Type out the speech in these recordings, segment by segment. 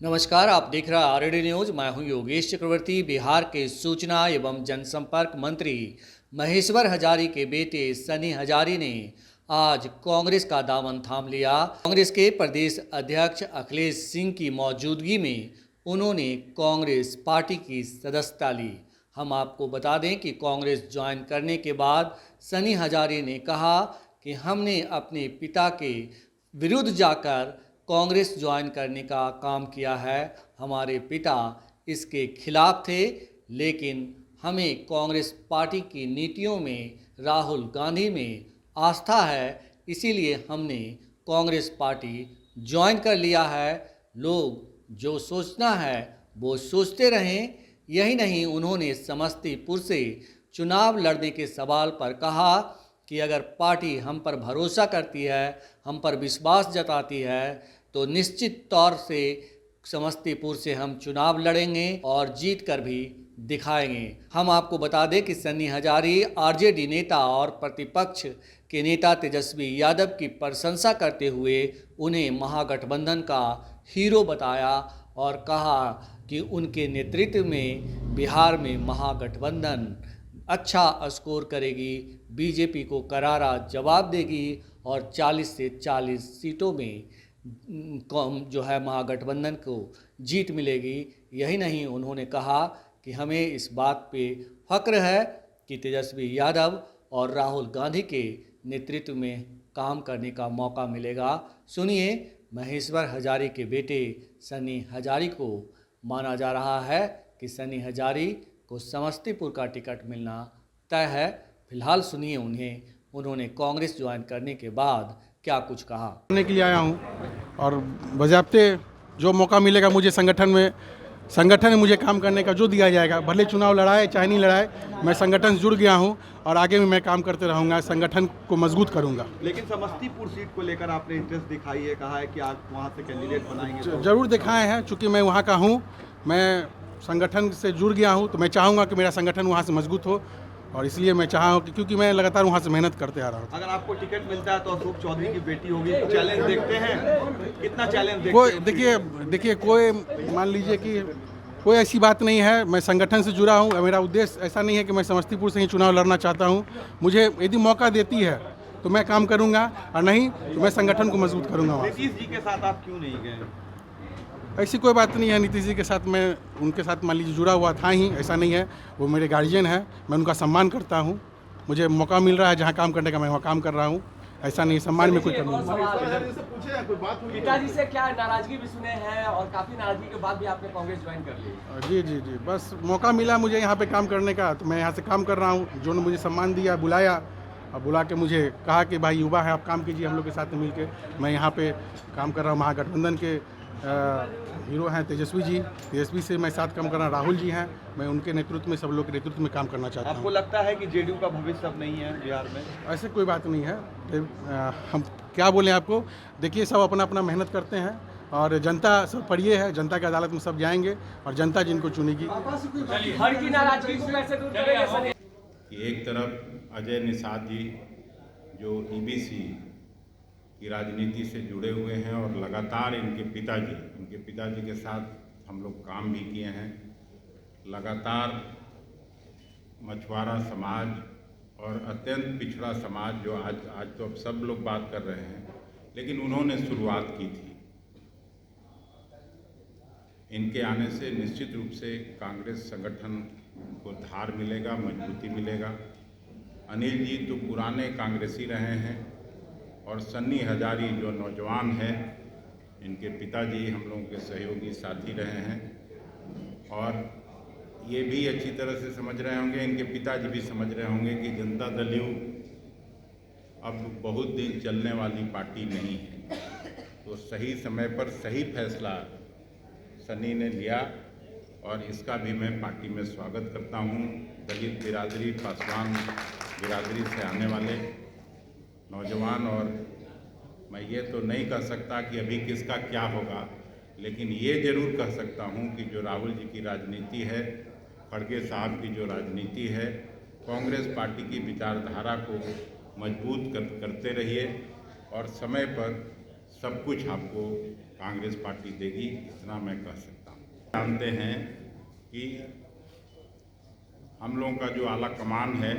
नमस्कार, आप देख रहे हैं आरडी न्यूज। मैं हूं योगेश चक्रवर्ती। बिहार के सूचना एवं जनसंपर्क मंत्री महेश्वर हजारी के बेटे सनी हजारी ने आज कांग्रेस का दामन थाम लिया। कांग्रेस के प्रदेश अध्यक्ष अखिलेश सिंह की मौजूदगी में उन्होंने कांग्रेस पार्टी की सदस्यता ली। हम आपको बता दें कि कांग्रेस ज्वाइन करने के बाद सनी हजारी ने कहा कि हमने अपने पिता के विरुद्ध जाकर कांग्रेस ज्वाइन करने का काम किया है। हमारे पिता इसके खिलाफ थे, लेकिन हमें कांग्रेस पार्टी की नीतियों में, राहुल गांधी में आस्था है, इसीलिए हमने कांग्रेस पार्टी ज्वाइन कर लिया है। लोग जो सोचना है वो सोचते रहें। यही नहीं, उन्होंने समस्तीपुर से चुनाव लड़ने के सवाल पर कहा कि अगर पार्टी हम पर भरोसा करती है, हम पर विश्वास जताती है, तो निश्चित तौर से समस्तीपुर से हम चुनाव लड़ेंगे और जीत कर भी दिखाएंगे। हम आपको बता दें कि सन्नी हजारी आरजेडी नेता और प्रतिपक्ष के नेता तेजस्वी यादव की प्रशंसा करते हुए उन्हें महागठबंधन का हीरो बताया और कहा कि उनके नेतृत्व में बिहार में महागठबंधन अच्छा स्कोर करेगी, बीजेपी को करारा जवाब देगी और 40 से 40 सीटों में जो है महागठबंधन को जीत मिलेगी। यही नहीं, उन्होंने कहा कि हमें इस बात पे फक्र है कि तेजस्वी यादव और राहुल गांधी के नेतृत्व में काम करने का मौका मिलेगा। सुनिए, महेश्वर हजारी के बेटे सनी हजारी को माना जा रहा है कि सनी हजारी को समस्तीपुर का टिकट मिलना तय है। फिलहाल सुनिए उन्होंने कांग्रेस ज्वाइन करने के बाद क्या कुछ कहा। करने के लिए आया हूं और बजाते जो मौका मिलेगा मुझे संगठन में मुझे काम करने का जो दिया जाएगा, भले चुनाव लड़ाए चाहे नहीं लड़ाए, मैं संगठन से जुड़ गया हूं और आगे भी मैं काम करते रहूंगा, संगठन को मजबूत करूंगा। लेकिन समस्तीपुर सीट को लेकर आपने इंटरेस्ट दिखाई है, कहा है कि आप वहां से कैंडिडेट बनाएंगे। जरूर दिखाए हैं, चूँकि मैं वहाँ का हूँ, मैं संगठन से जुड़ गया हूँ, तो मैं चाहूँगा कि मेरा संगठन वहाँ से मजबूत हो और इसलिए मैं चाहा हूँ कि क्योंकि मैं लगातार वहाँ से मेहनत करते आ रहा हूँ। अगर आपको टिकट मिलता है तो अशोक चौधरी की बेटी होगी, चैलेंज देखते हैं, कितना चैलेंज देखते हैं? देखिए कोई मान लीजिए कि कोई ऐसी बात नहीं है, मैं संगठन से जुड़ा हूँ। मेरा उद्देश्य ऐसा नहीं है कि मैं समस्तीपुर से ही चुनाव लड़ना चाहता हूँ। मुझे यदि मौका देती है तो मैं काम करूँगा और नहीं तो मैं संगठन को मजबूत करूँगा। नीतीश जी के साथ आप क्यों नहीं गए? ऐसी कोई बात नहीं है। नीतीश जी के साथ मैं उनके साथ मान लीजिए जुड़ा हुआ था ही, ऐसा नहीं है। वो मेरे गार्जियन है, मैं उनका सम्मान करता हूँ। मुझे मौका मिल रहा है जहाँ काम करने का, मैं वहाँ काम कर रहा हूँ। ऐसा नहीं, सम्मान में कोई कमी नहीं। पिताजी से क्या नाराजगी भी सुने हैं और काफी नाराजगी के बाद भी आपने कांग्रेस ज्वाइन कर ली? जी, बस मौका मिला मुझे यहाँ पे काम करने का, तो मैं यहाँ से काम कर रहा हूँ। जो ने मुझे सम्मान दिया, बुलाया और बुला के मुझे कहा कि भाई युवा है, आप काम कीजिए हम लोग के साथ मिल के। मैं यहाँ पे काम कर रहा हूँ। महागठबंधन के हीरो हैं तेजस्वी से मैं साथ काम कर रहा हूँ। राहुल जी हैं, मैं उनके नेतृत्व में, सब लोग के नेतृत्व में काम करना चाहता हूँ। आपको लगता है कि जेडीयू का भविष्य अब नहीं है बिहार में? ऐसे कोई बात नहीं है। हम क्या बोलें आपको, देखिए सब अपना अपना मेहनत करते हैं और जनता सब पर ये है, जनता की अदालत में सब जाएंगे और जनता जिनको चुनेगी। हर की नाराजगी को कैसे दूर करेंगे? एक तरफ अजय निषाद जी जो ईबीसी की राजनीति से जुड़े हुए हैं और लगातार इनके पिताजी के साथ हम लोग काम भी किए हैं। लगातार मछुआरा समाज और अत्यंत पिछड़ा समाज जो आज तो अब सब लोग बात कर रहे हैं, लेकिन उन्होंने शुरुआत की थी। इनके आने से निश्चित रूप से कांग्रेस संगठन को धार मिलेगा, मजबूती मिलेगा। अनिल जी तो पुराने कांग्रेसी रहे हैं और सन्नी हजारी जो नौजवान है, इनके पिताजी हम लोगों के सहयोगी साथी रहे हैं और ये भी अच्छी तरह से समझ रहे होंगे, इनके पिताजी भी समझ रहे होंगे कि जनता दल यू अब बहुत दिन चलने वाली पार्टी नहीं है। तो सही समय पर सही फैसला सन्नी ने लिया और इसका भी मैं पार्टी में स्वागत करता हूँ। दलित बिरादरी, पासवान बिरादरी से आने वाले नौजवान, और मैं ये तो नहीं कह सकता कि अभी किसका क्या होगा, लेकिन ये जरूर कह सकता हूँ कि जो राहुल जी की राजनीति है, खड़गे साहब की जो राजनीति है, कांग्रेस पार्टी की विचारधारा को मजबूत करते रहिए और समय पर सब कुछ आपको कांग्रेस पार्टी देगी, इतना मैं कह सकता हूँ। जानते हैं कि हम लोगों का जो आला कमान है,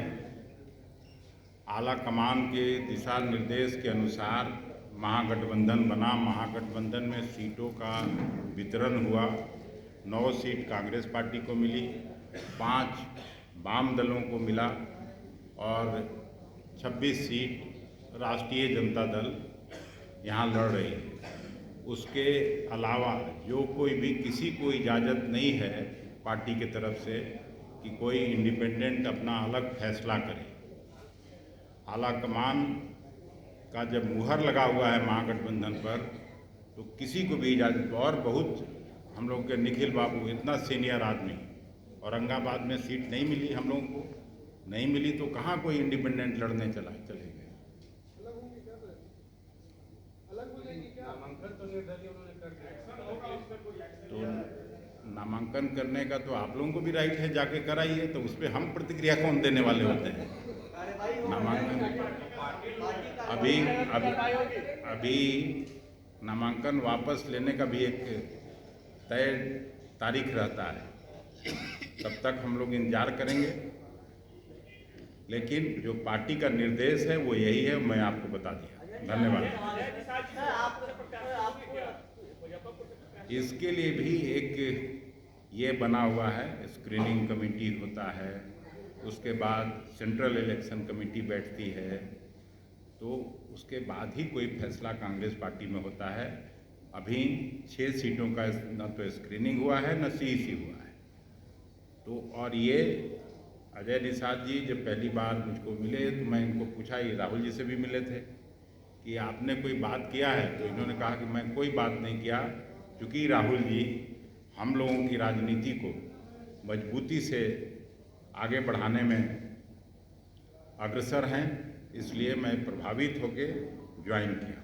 आला कमान के दिशा निर्देश के अनुसार महागठबंधन बना। महागठबंधन में सीटों का वितरण हुआ। 9 सीट कांग्रेस पार्टी को मिली, 5 वाम दलों को मिला और 26 सीट राष्ट्रीय जनता दल यहाँ लड़ रही है। उसके अलावा जो कोई भी किसी को इजाज़त नहीं है पार्टी की तरफ से कि कोई इंडिपेंडेंट अपना अलग फैसला करे। आला कमान का जब मुहर लगा हुआ है महागठबंधन पर, तो किसी को भी इजाज़त, और बहुत हम लोग के निखिल बाबू इतना सीनियर आदमी, औरंगाबाद में सीट नहीं मिली, हम लोगों को नहीं मिली तो कहाँ कोई इंडिपेंडेंट लड़ने चले गए। तो नामांकन करने का तो आप लोगों को भी राइट है, जाके कराइए, तो उस पर हम प्रतिक्रिया कौन देने वाले होते हैं। नामांकन अभी नामांकन वापस लेने का भी एक तय तारीख रहता है, तब तक हम लोग इंतजार करेंगे। लेकिन जो पार्टी का निर्देश है वो यही है, मैं आपको बता दिया। धन्यवाद। इसके लिए भी एक ये बना हुआ है, स्क्रीनिंग कमेटी होता है, उसके बाद सेंट्रल इलेक्शन कमेटी बैठती है, तो उसके बाद ही कोई फैसला कांग्रेस पार्टी में होता है। अभी 6 सीटों का न तो स्क्रीनिंग हुआ है न सीईसी हुआ है। तो और ये अजय निषाद जी जब पहली बार मुझको मिले तो मैं इनको पूछा, ये राहुल जी से भी मिले थे, कि आपने कोई बात किया है? तो इन्होंने कहा कि मैं कोई बात नहीं किया, क्योंकि राहुल जी हम लोगों की राजनीति को मजबूती से आगे बढ़ाने में अग्रसर हैं, इसलिए मैं प्रभावित होकर ज्वाइन किया।